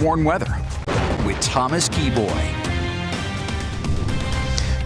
Warm weather with Thomas Geboy.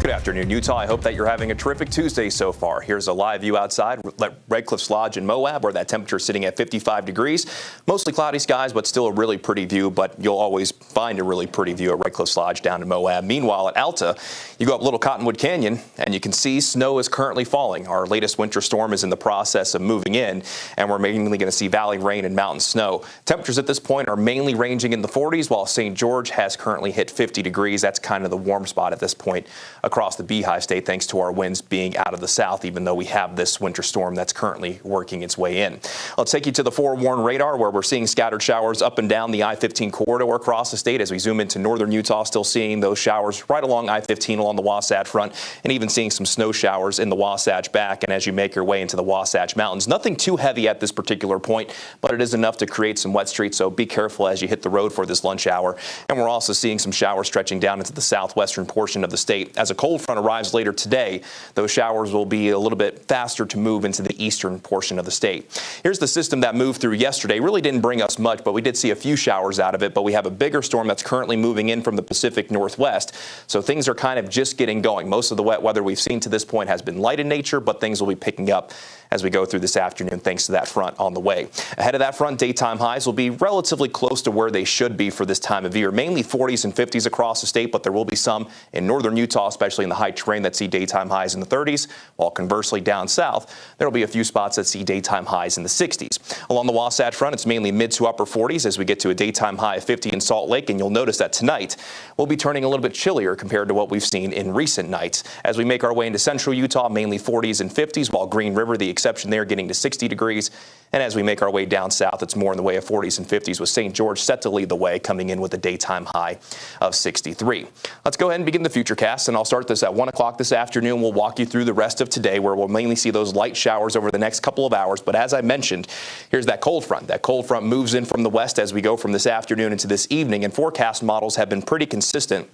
Good afternoon, Utah. I hope that you're having a terrific Tuesday so far. Here's a live view outside Red Cliffs Lodge in Moab, where that temperature is sitting at 55 degrees. Mostly cloudy skies, but still a really pretty view. But you'll always find a really pretty view at Red Cliffs Lodge down in Moab. Meanwhile, at Alta, you go up Little Cottonwood Canyon, and you can see snow is currently falling. Our latest winter storm is in the process of moving in, and we're mainly going to see valley rain and mountain snow. Temperatures at this point are mainly ranging in the 40s, while St. George has currently hit 50 degrees. That's kind of the warm spot at this point across the Beehive State, thanks to our winds being out of the south, even though we have this winter storm that's currently working its way in. I'll take you to the forewarned radar, where we're seeing scattered showers up and down the I-15 corridor across the state. As we zoom into northern Utah, still seeing those showers right along I-15 along the Wasatch Front, and even seeing some snow showers in the Wasatch back. And as you make your way into the Wasatch Mountains, nothing too heavy at this particular point, but it is enough to create some wet streets, so be careful as you hit the road for this lunch hour. And we're also seeing some showers stretching down into the southwestern portion of the state. As a cold front arrives later today, those showers will be a little bit faster to move into the eastern portion of the state. Here's the system that moved through yesterday. Really didn't bring us much, but we did see a few showers out of it. But we have a bigger storm that's currently moving in from the Pacific Northwest, so things are kind of just getting going. Most of the wet weather we've seen to this point has been light in nature, but things will be picking up as we go through this afternoon, thanks to that front on the way. Ahead of that front, daytime highs will be relatively close to where they should be for this time of year, mainly 40s and 50s across the state, but there will be some in northern Utah, especially in the high terrain, that see daytime highs in the 30s, while conversely down south, there will be a few spots that see daytime highs in the 60s. Along the Wasatch Front, it's mainly mid to upper 40s as we get to a daytime high of 50 in Salt Lake, and you'll notice that tonight we'll be turning a little bit chillier compared to what we've seen in recent nights. As we make our way into central Utah, mainly 40s and 50s, while Green River, the exception there, getting to 60 degrees. And as we make our way down south, it's more in the way of 40s and 50s, with St. George set to lead the way, coming in with a daytime high of 63. Let's go ahead and begin the futurecast, and I'll start this at 1 o'clock this afternoon. We'll walk you through the rest of today, where we'll mainly see those light showers over the next couple of hours. But as I mentioned, here's that cold front. That cold front moves in from the west as we go from this afternoon into this evening, and forecast models have been pretty consistent,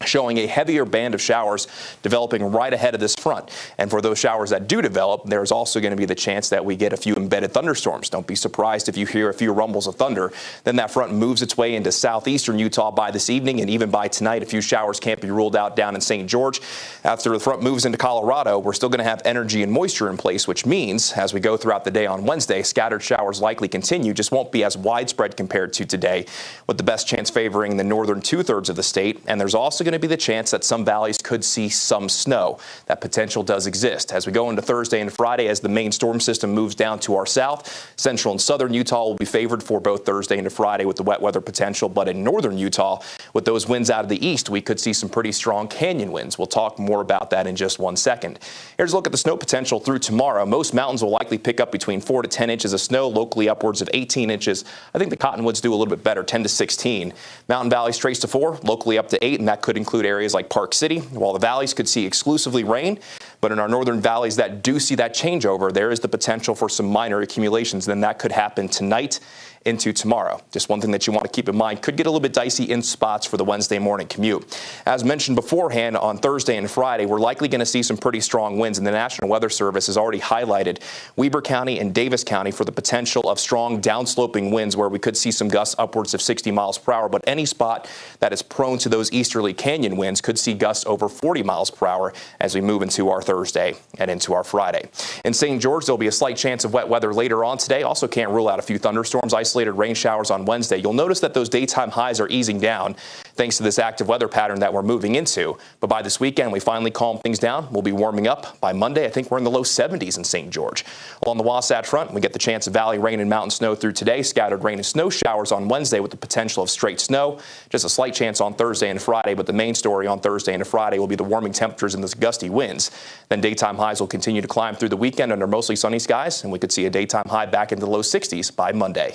showing a heavier band of showers developing right ahead of this front. And for those showers that do develop, there's also going to be the chance that we get a few embedded thunderstorms. Don't be surprised if you hear a few rumbles of thunder. Then that front moves its way into southeastern Utah by this evening, and even by tonight, a few showers can't be ruled out down in St. George. After the front moves into Colorado, we're still going to have energy and moisture in place, which means as we go throughout the day on Wednesday, scattered showers likely continue, just won't be as widespread compared to today, with the best chance favoring the northern two-thirds of the state. And there's also going to be the chance that some valleys could see some snow. That potential does exist. As we go into Thursday and Friday, as the main storm system moves down to our south, central and southern Utah will be favored for both Thursday and Friday with the wet weather potential. But in northern Utah, with those winds out of the east, we could see some pretty strong canyon winds. We'll talk more about that in just 1 second. Here's a look at the snow potential through tomorrow. Most mountains will likely pick up between 4 to 10 inches of snow, locally upwards of 18 inches. I think the Cottonwoods do a little bit better, 10 to 16. Mountain valleys trace to 4, locally up to 8, and that could include areas like Park City, while the valleys could see exclusively rain. But in our northern valleys that do see that changeover, there is the potential for some minor accumulations. Then that could happen tonight into tomorrow. Just one thing that you want to keep in mind, could get a little bit dicey in spots for the Wednesday morning commute. As mentioned beforehand, on Thursday and Friday, we're likely going to see some pretty strong winds, and the National Weather Service has already highlighted Weber County and Davis County for the potential of strong downsloping winds, where we could see some gusts upwards of 60 miles per hour. But any spot that is prone to those easterly canyon winds could see gusts over 40 miles per hour as we move into our Thursday and into our Friday. In St. George, there'll be a slight chance of wet weather later on today. Also can't rule out a few thunderstorms, isolated rain showers on Wednesday. You'll notice that those daytime highs are easing down thanks to this active weather pattern that we're moving into. But by this weekend, we finally calm things down. We'll be warming up. By Monday, I think we're in the low 70s in St. George. Along the Wasatch Front, we get the chance of valley rain and mountain snow through today. Scattered rain and snow showers on Wednesday with the potential of straight snow. Just a slight chance on Thursday and Friday, but the main story on Thursday and Friday will be the warming temperatures and those gusty winds. Then daytime highs will continue to climb through the weekend under mostly sunny skies, and we could see a daytime high back into the low 60s by Monday.